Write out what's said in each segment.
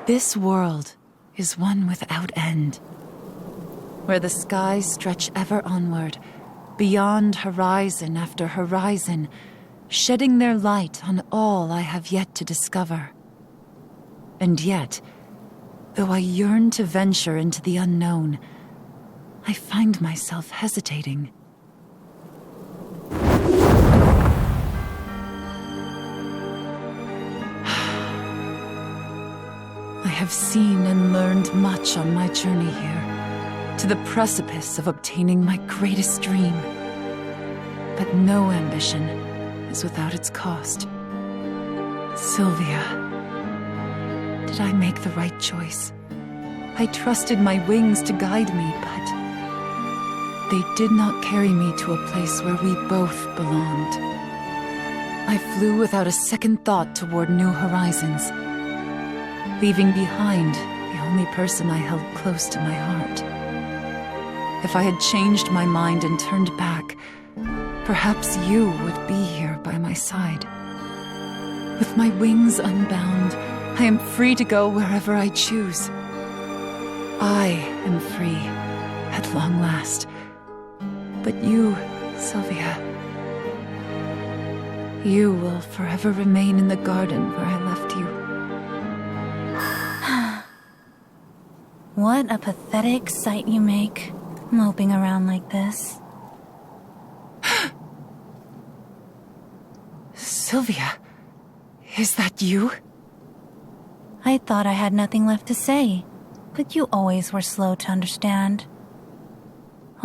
This world is one without end, where the skies stretch ever onward, beyond horizon after horizon, shedding their light on all I have yet to discover. And yet, though I yearn to venture into the unknown, I find myself hesitating. I have seen and learned much on my journey here, to the precipice of obtaining my greatest dream. But no ambition is without its cost. Sylvia, did I make the right choice? I trusted my wings to guide me, but they did not carry me to a place where we both belonged. I flew without a second thought toward new horizons, leaving behind the only person I held close to my heart. If I had changed my mind and turned back, perhaps you would be here by my side. With my wings unbound, I am free to go wherever I choose. I am free, at long last. But you, Sylvia, you will forever remain in the garden where I left you. What a pathetic sight you make, moping around like this. Sylvia, is that you? I thought I had nothing left to say, but you always were slow to understand.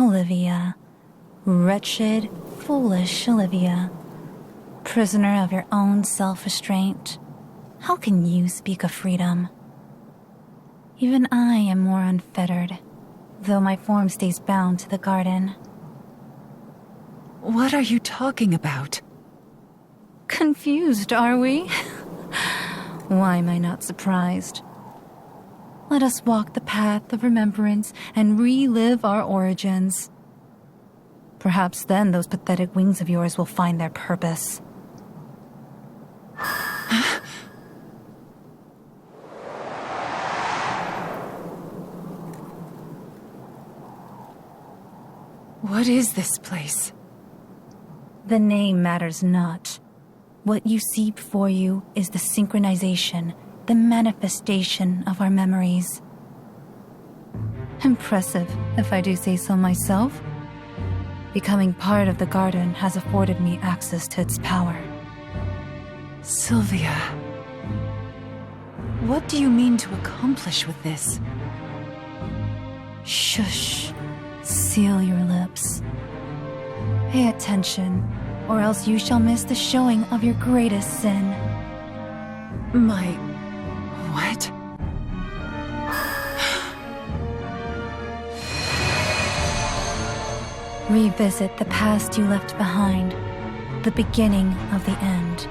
Olivia. Wretched, foolish Olivia. Prisoner of your own self-restraint. How can you speak of freedom? Even I am more unfettered, though my form stays bound to the garden. What are you talking about? Confused, are we? Why am I not surprised? Let us walk the path of remembrance and relive our origins. Perhaps then those pathetic wings of yours will find their purpose. What is this place? The name matters not. What you see before you is the synchronization, the manifestation of our memories. Impressive, if I do say so myself. Becoming part of the garden has afforded me access to its power. Sylvia, what do you mean to accomplish with this? Shush. Seal your lips. Pay attention, or else you shall miss the showing of your greatest sin. My... what? Revisit the past you left behind, the beginning of the end.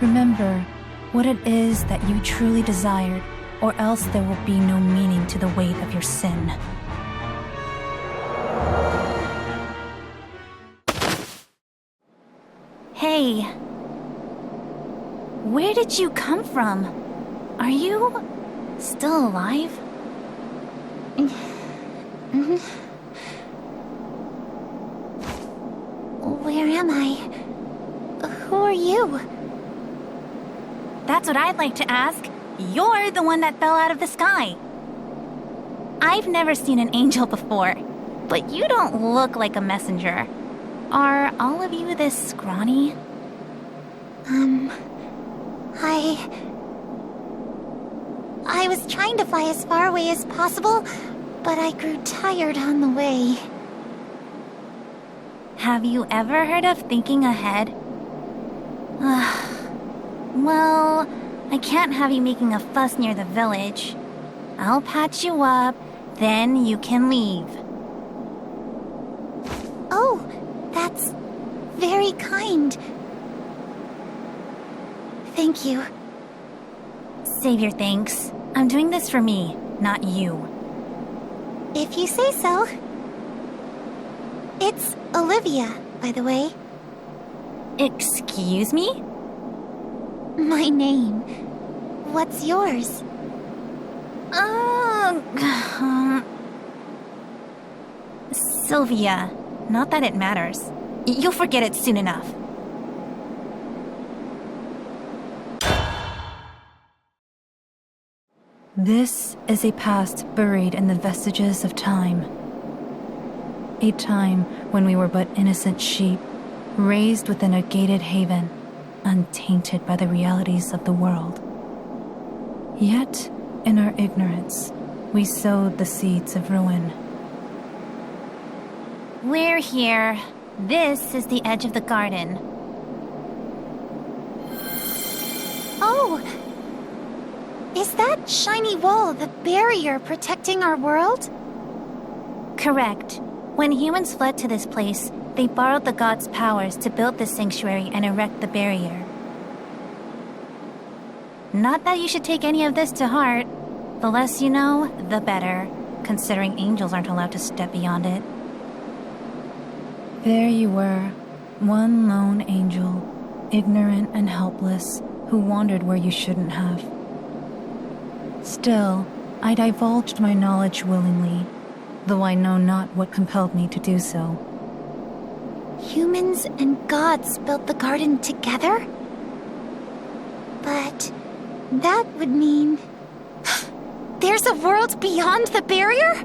Remember what it is that you truly desired, or else there will be no meaning to the weight of your sin. Hey, where did you come from? Are you still alive? Where am I? Who are you? That's what I'd like to ask. You're the one that fell out of the sky. I've never seen an angel before, but you don't look like a messenger. Are all of you this scrawny? I was trying to fly as far away as possible, but I grew tired on the way. Have you ever heard of thinking ahead? Well, I can't have you making a fuss near the village. I'll patch you up, then you can leave. Oh, that's very kind. Thank you. Save your thanks. I'm doing this for me, not you. If you say so. It's Olivia, by the way. Excuse me? My name. What's yours? Sylvia, not that it matters. You'll forget it soon enough. This is a past buried in the vestiges of time. A time when we were but innocent sheep, raised within a gated haven, untainted by the realities of the world. Yet, in our ignorance, we sowed the seeds of ruin. We're here. This is the edge of the garden. Oh! Is that shiny wall the barrier protecting our world? Correct. When humans fled to this place, they borrowed the gods' powers to build this sanctuary and erect the barrier. Not that you should take any of this to heart. The less you know, the better, considering angels aren't allowed to step beyond it. There you were, one lone angel, ignorant and helpless, who wandered where you shouldn't have. Still, I divulged my knowledge willingly, though I know not what compelled me to do so. Humans and gods built the garden together? But that would mean... there's a world beyond the barrier?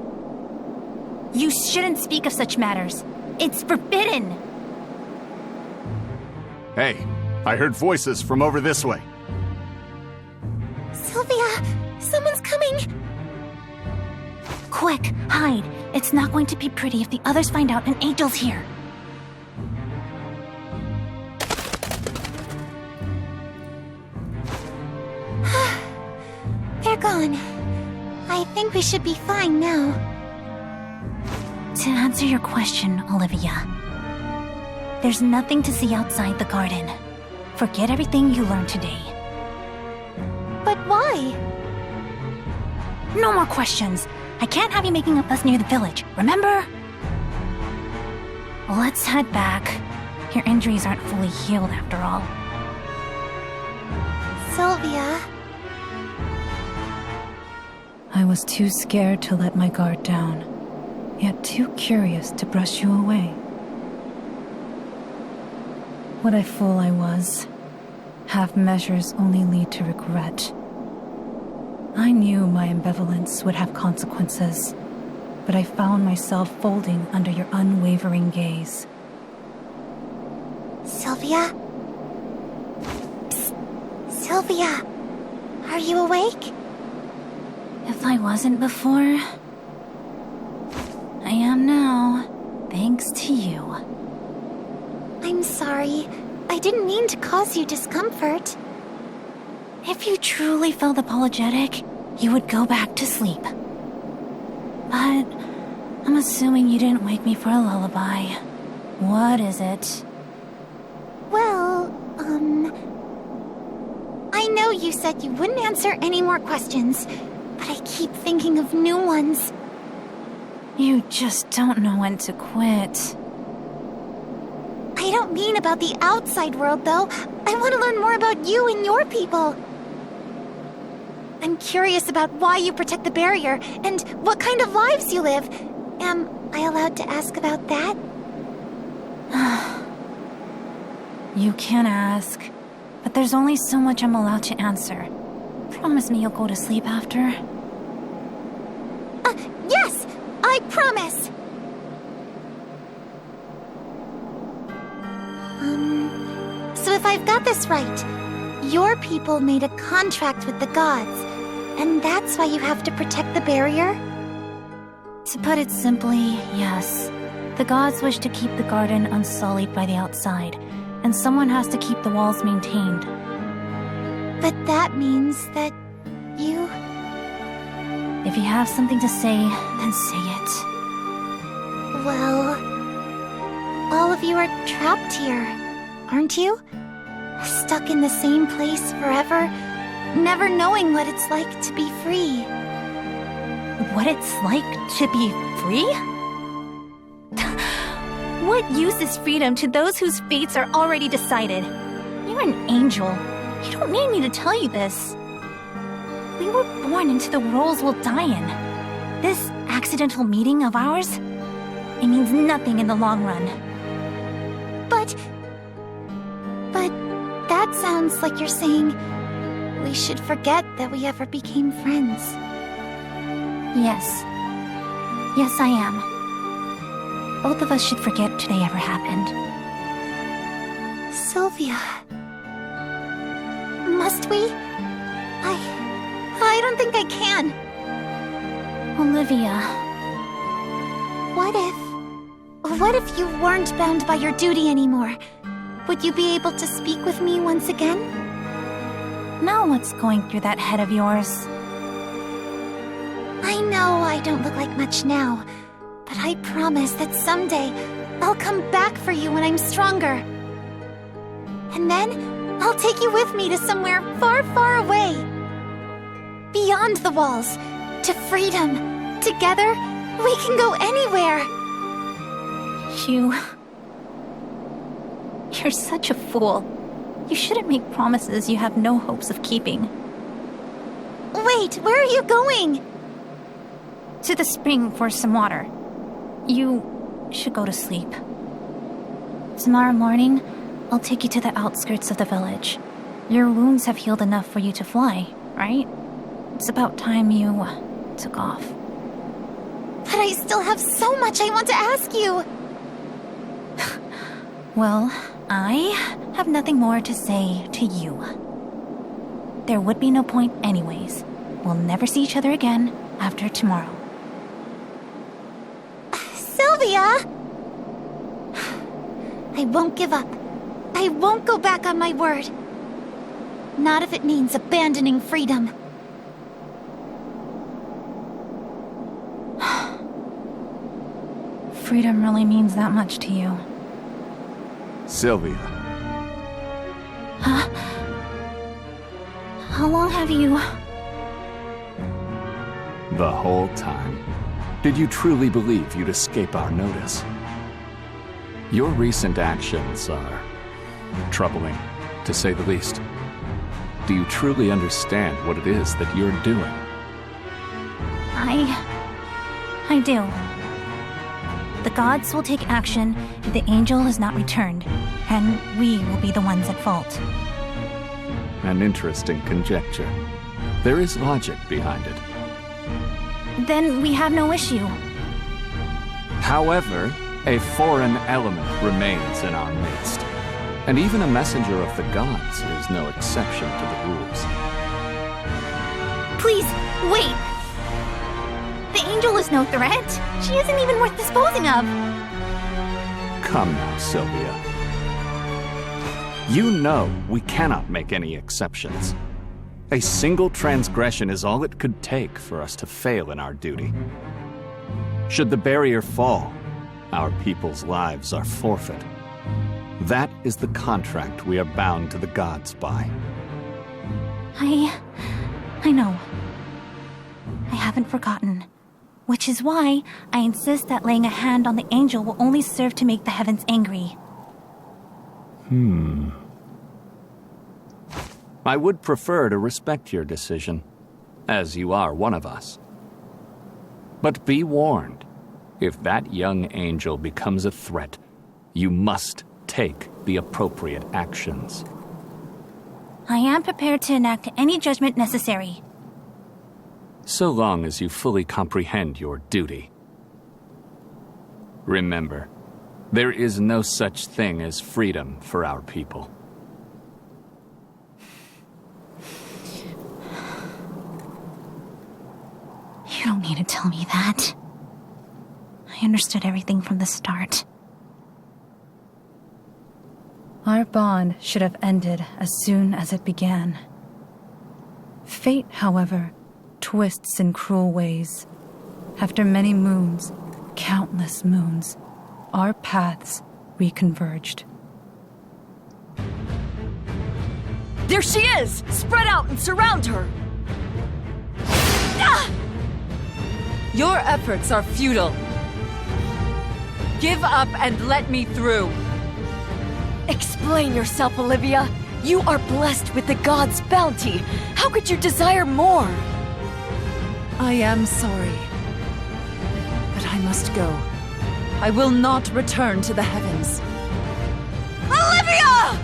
You shouldn't speak of such matters. It's forbidden! Hey, I heard voices from over this way. Sylvia, someone's coming! Quick, hide. It's not going to be pretty if the others find out an angel's here. They're gone. I think we should be fine now. To answer your question, Olivia, there's nothing to see outside the garden. Forget everything you learned today. But why? No more questions. I can't have you making a fuss near the village, remember? Let's head back. Your injuries aren't fully healed after all. Sylvia... I was too scared to let my guard down, yet too curious to brush you away. What a fool I was. Half measures only lead to regret. I knew my ambivalence would have consequences, but I found myself folding under your unwavering gaze. Sylvia? Psst. Sylvia, are you awake? If I wasn't before, I am now, thanks to you. I'm sorry. I didn't mean to cause you discomfort. If you truly felt apologetic, you would go back to sleep. But I'm assuming you didn't wake me for a lullaby. What is it? Well, I know you said you wouldn't answer any more questions, but I keep thinking of new ones. You just don't know when to quit. I don't mean about the outside world, though. I want to learn more about you and your people. I'm curious about why you protect the barrier and what kind of lives you live. Am I allowed to ask about that? You can ask, but there's only so much I'm allowed to answer. Promise me you'll go to sleep after. Yes! I promise! So if I've got this right, your people made a contract with the gods, and that's why you have to protect the barrier? To put it simply, yes. The gods wish to keep the garden unsullied by the outside, and someone has to keep the walls maintained. But that means that you... If you have something to say, then say it. Well... all of you are trapped here, aren't you? Stuck in the same place forever, never knowing what it's like to be free. What it's like to be free? What use is freedom to those whose fates are already decided? You're an angel. You don't need me to tell you this. We were born into the roles we'll die in. This accidental meeting of ours, it means nothing in the long run. But that sounds like you're saying we should forget that we ever became friends. Yes. Yes, I am. Both of us should forget today ever happened. Sylvia. Must we? I don't think I can. Olivia. What if you weren't bound by your duty anymore? Would you be able to speak with me once again? Now what's going through that head of yours? I know I don't look like much now, but I promise that someday I'll come back for you when I'm stronger. And then I'll take you with me to somewhere far, far away. Beyond the walls, to freedom. Together, we can go anywhere. You're such a fool. You shouldn't make promises you have no hopes of keeping. Wait, where are you going? To the spring for some water. You should go to sleep. Tomorrow morning, I'll take you to the outskirts of the village. Your wounds have healed enough for you to fly, right? It's about time you took off. But I still have so much I want to ask you. Well, I have nothing more to say to you. There would be no point anyways. We'll never see each other again after tomorrow. Sylvia! I won't give up. I won't go back on my word. Not if it means abandoning freedom. Freedom really means that much to you. Sylvia. Huh? How long have you... The whole time. Did you truly believe you'd escape our notice? Your recent actions are troubling, to say the least. Do you truly understand what it is that you're doing? I do. The gods will take action if the angel is not returned, and we will be the ones at fault. An interesting conjecture. There is logic behind it. Then we have no issue. However, a foreign element remains in our midst. And even a messenger of the gods is no exception to the rules. Please, wait! The angel is no threat. She isn't even worth disposing of. Come now, Sylvia. You know we cannot make any exceptions. A single transgression is all it could take for us to fail in our duty. Should the barrier fall, our people's lives are forfeit. That is the contract we are bound to the gods by. I know. I haven't forgotten. Which is why I insist that laying a hand on the angel will only serve to make the heavens angry. I would prefer to respect your decision, as you are one of us. But be warned, if that young angel becomes a threat, you must take the appropriate actions. I am prepared to enact any judgment necessary. So long as you fully comprehend your duty. Remember, there is no such thing as freedom for our people. You don't need to tell me that. I understood everything from the start. Our bond should have ended as soon as it began. Fate, however, twists in cruel ways. After many moons, countless moons, our paths reconverged. There she is! Spread out and surround her! Ah! Your efforts are futile. Give up and let me through. Explain yourself, Olivia. You are blessed with the god's bounty. How could you desire more? I am sorry. But I must go. I will not return to the heavens. Olivia!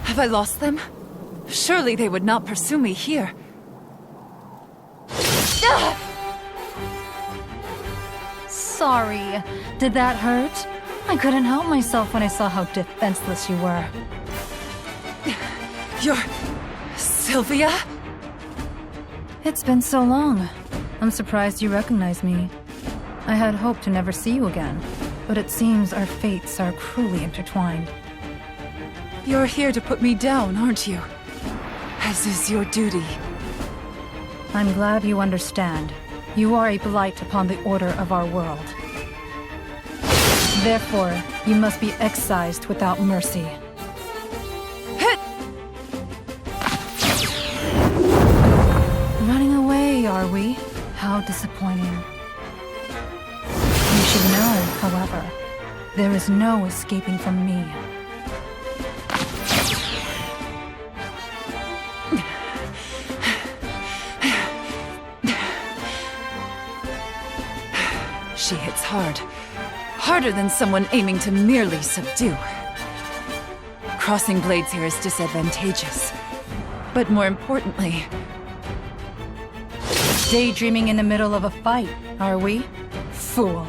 Have I lost them? Surely they would not pursue me here. Sorry. Did that hurt? I couldn't help myself when I saw how defenseless you were. You're... Sylvia? It's been so long. I'm surprised you recognize me. I had hoped to never see you again, but it seems our fates are cruelly intertwined. You're here to put me down, aren't you? As is your duty. I'm glad you understand. You are a blight upon the order of our world. Therefore, you must be excised without mercy. Running away, are we? How disappointing. You should know, however, there is no escaping from me. She hits hard. Harder than someone aiming to merely subdue. Crossing blades here is disadvantageous. But more importantly... Daydreaming in the middle of a fight, are we? Fool.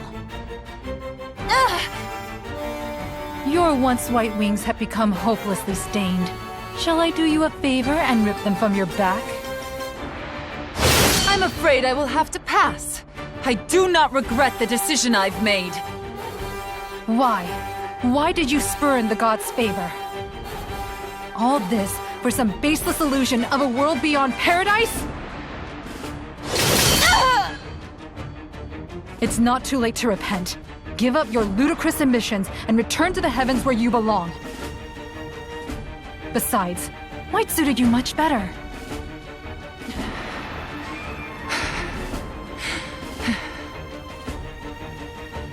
Your once white wings have become hopelessly stained. Shall I do you a favor and rip them from your back? I'm afraid I will have to pass. I do not regret the decision I've made. Why? Why did you spurn the god's favor? All this for some baseless illusion of a world beyond paradise? It's not too late to repent. Give up your ludicrous ambitions and return to the heavens where you belong. Besides, white suited you much better.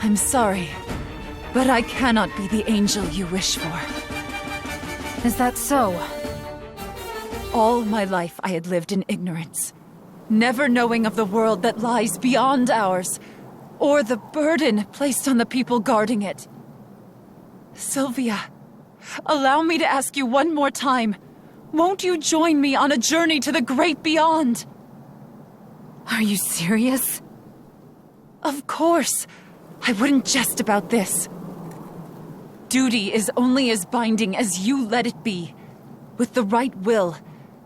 I'm sorry, but I cannot be the angel you wish for. Is that so? All my life I had lived in ignorance, never knowing of the world that lies beyond ours, or the burden placed on the people guarding it. Sylvia, allow me to ask you one more time. Won't you join me on a journey to the great beyond? Are you serious? Of course. I wouldn't jest about this. Duty is only as binding as you let it be. With the right will,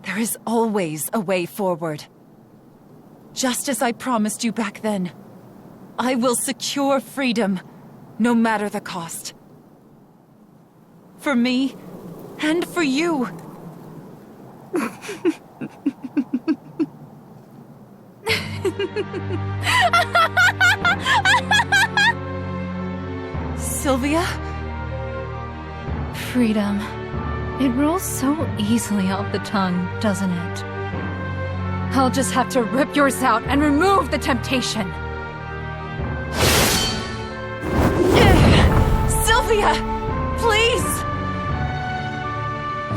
there is always a way forward. Just as I promised you back then, I will secure freedom, no matter the cost. For me, and for you. Sylvia? Freedom. It rolls so easily off the tongue, doesn't it? I'll just have to rip yours out and remove the temptation. Sylvia! Please!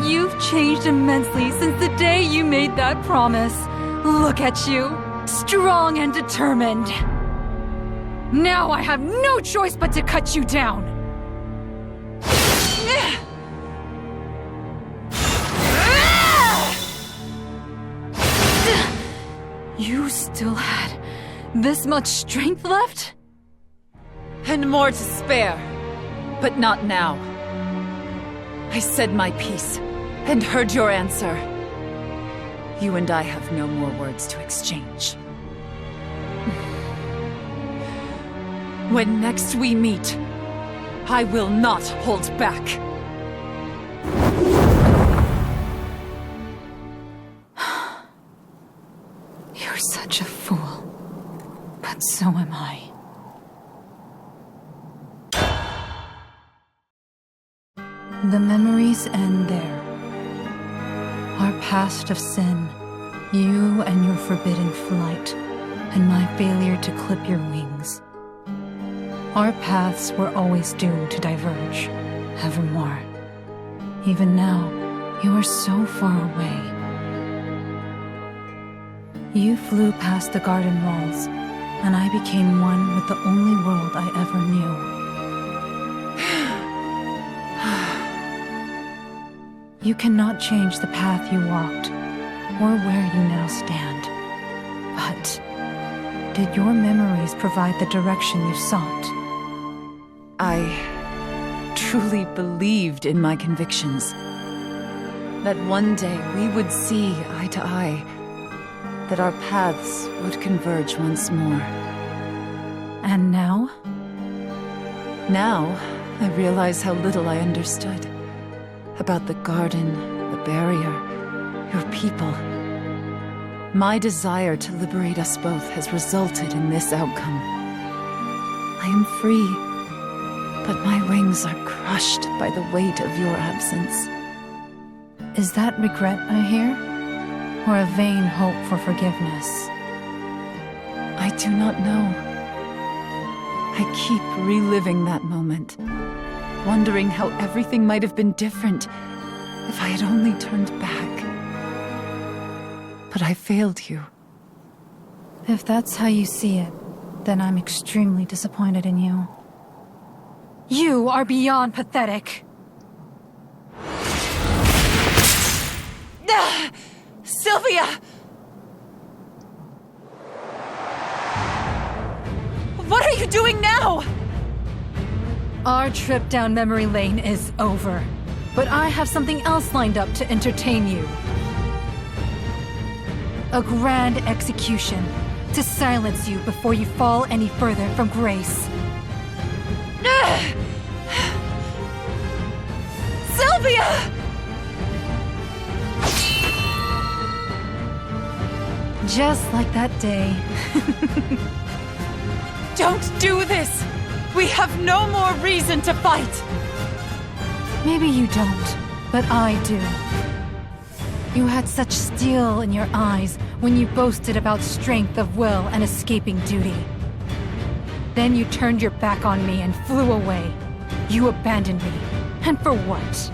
You've changed immensely since the day you made that promise. Look at you, strong and determined. Now I have no choice but to cut you down. You still had this much strength left? And more to spare. But not now. I said my piece, and heard your answer. You and I have no more words to exchange. When next we meet, I will not hold back. You're such a fool. But so am I. The memories end there. Our past of sin, you and your forbidden flight, and my failure to clip your wings. Our paths were always doomed to diverge, evermore. Even now, you are so far away. You flew past the garden walls, and I became one with the only world I ever knew. You cannot change the path you walked, or where you now stand. But did your memories provide the direction you sought? I truly believed in my convictions. That one day we would see eye to eye. That our paths would converge once more. And now? Now, I realize how little I understood. About the garden, the barrier, your people. My desire to liberate us both has resulted in this outcome. I am free, but my wings are crushed by the weight of your absence. Is that regret I hear? Or a vain hope for forgiveness? I do not know. I keep reliving that moment, wondering how everything might have been different if I had only turned back. But I failed you. If that's how you see it, then I'm extremely disappointed in you. You are beyond pathetic. Sylvia! What are you doing now? Our trip down memory lane is over, but I have something else lined up to entertain you. A grand execution to silence you before you fall any further from grace. Sylvia! Just like that day. Don't do this! We have no more reason to fight! Maybe you don't, but I do. You had such steel in your eyes when you boasted about strength of will and escaping duty. Then you turned your back on me and flew away. You abandoned me. And for what?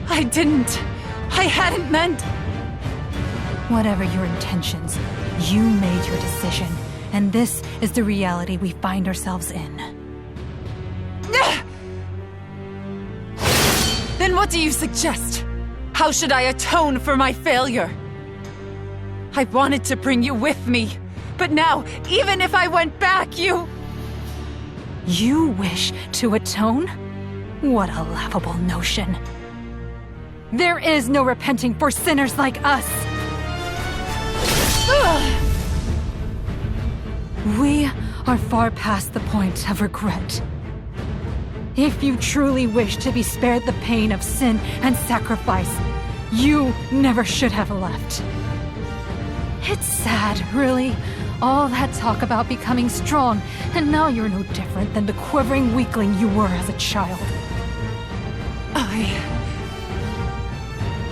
I didn't. I hadn't meant... Whatever your intentions, you made your decision, and this is the reality we find ourselves in. Then what do you suggest? How should I atone for my failure? I wanted to bring you with me, but now, even if I went back, you... You wish to atone? What a laughable notion. There is no repenting for sinners like us! We are far past the point of regret. If you truly wish to be spared the pain of sin and sacrifice, you never should have left. It's sad, really. All that talk about becoming strong, and now you're no different than the quivering weakling you were as a child.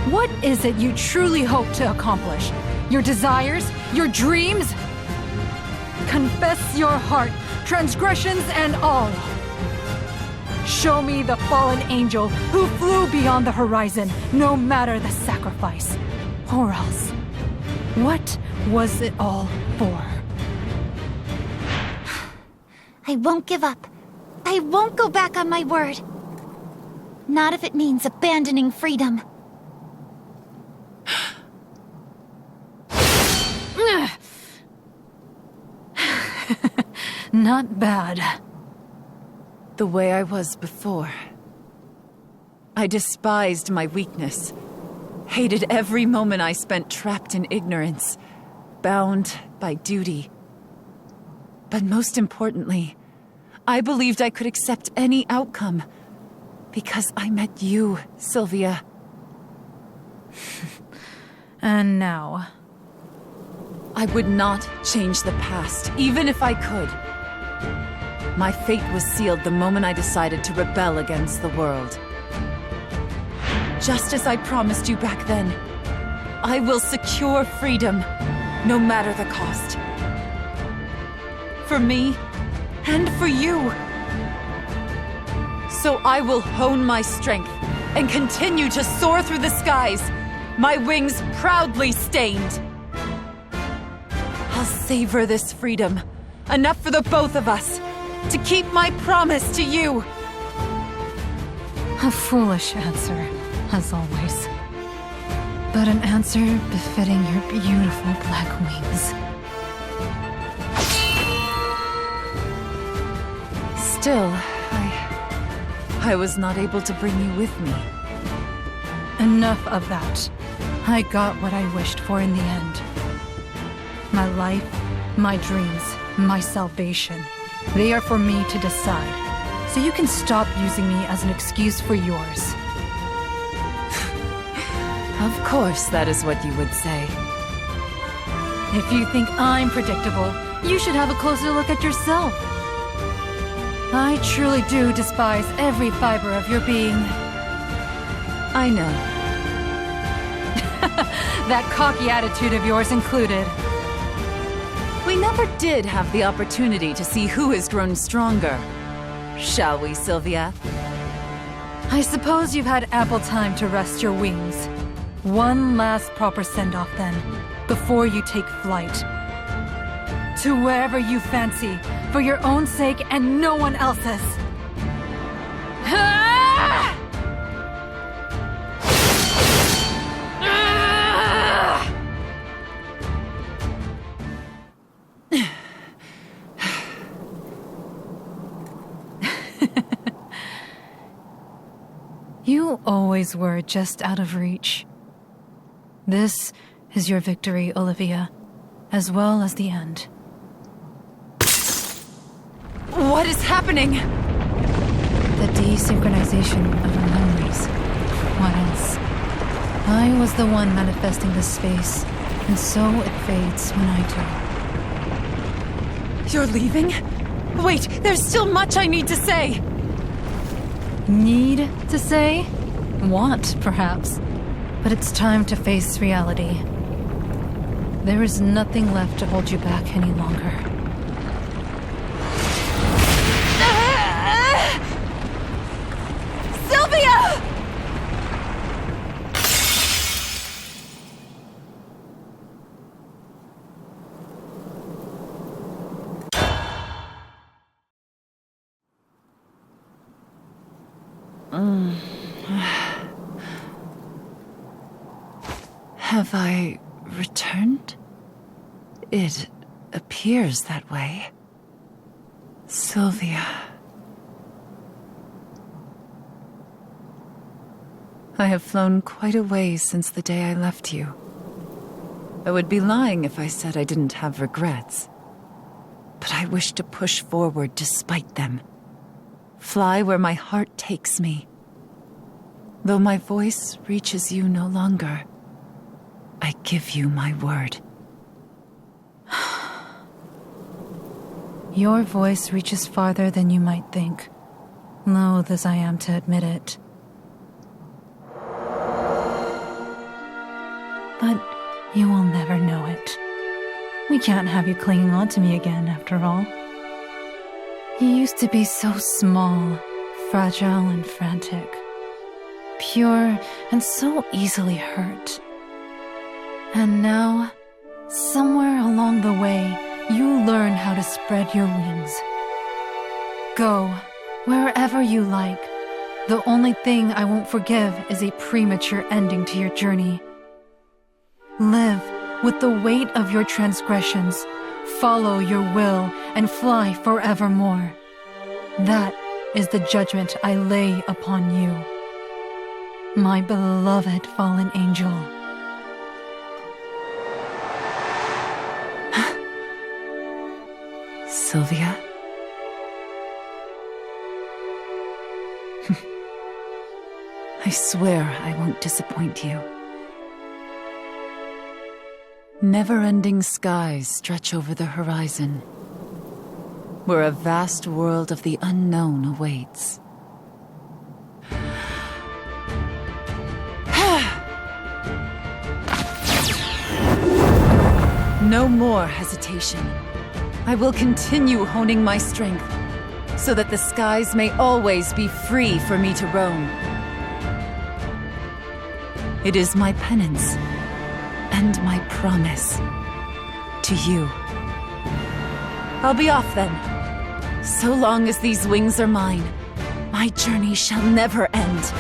What is it you truly hope to accomplish? Your desires? Your dreams? Confess your heart, transgressions and all. Show me the fallen angel who flew beyond the horizon, no matter the sacrifice. Or else, what was it all for? I won't give up. I won't go back on my word. Not if it means abandoning freedom. Not bad. The way I was before. I despised my weakness. Hated every moment I spent trapped in ignorance. Bound by duty. But most importantly, I believed I could accept any outcome. Because I met you, Sylvia. And now? I would not change the past, even if I could. My fate was sealed the moment I decided to rebel against the world. Just as I promised you back then, I will secure freedom, no matter the cost. for me and for you. So I will hone my strength and continue to soar through the skies, my wings proudly stained. I'll savor this freedom, enough for the both of us, to keep my promise to you. A foolish answer, as always. But an answer befitting your beautiful black wings. Still, I was not able to bring you with me. Enough of that. I got what I wished for in the end. My life, my dreams, my salvation. They are for me to decide. So you can stop using me as an excuse for yours. Of course, that is what you would say. If you think I'm predictable, you should have a closer look at yourself. I truly do despise every fiber of your being. I know. That cocky attitude of yours included. We never did have the opportunity to see who has grown stronger. Shall we, Sylvia? I suppose you've had ample time to rest your wings. One last proper send-off then, before you take flight. To wherever you fancy, for your own sake and no one else's. You always were just out of reach. This is your victory, Olivia, as well as the end. What is happening? The desynchronization of our memories. What else? I was the one manifesting this space, and so it fades when I do. You're leaving? Wait, there's still much I need to say! Need to say? Want, perhaps. But it's time to face reality. There is nothing left to hold you back any longer. Sylvia! Have I returned? It appears that way. Sylvia. I have flown quite a ways since the day I left you. I would be lying if I said I didn't have regrets. But I wish to push forward despite them. Fly where my heart takes me. Though my voice reaches you no longer, I give you my word. Your voice reaches farther than you might think, loath as I am to admit it. But you will never know it. We can't have you clinging on to me again, after all. You used to be so small, fragile and frantic, pure and so easily hurt. And now, somewhere along the way, you learn how to spread your wings. Go, wherever you like. The only thing I won't forgive is a premature ending to your journey. Live with the weight of your transgressions, follow your will, and fly forevermore. That is the judgment I lay upon you, my beloved fallen angel. Sylvia? I swear I won't disappoint you. Never-ending skies stretch over the horizon, where a vast world of the unknown awaits. No more hesitation. I will continue honing my strength, so that the skies may always be free for me to roam. It is my penance, and my promise to you. I'll be off then. So long as these wings are mine, my journey shall never end.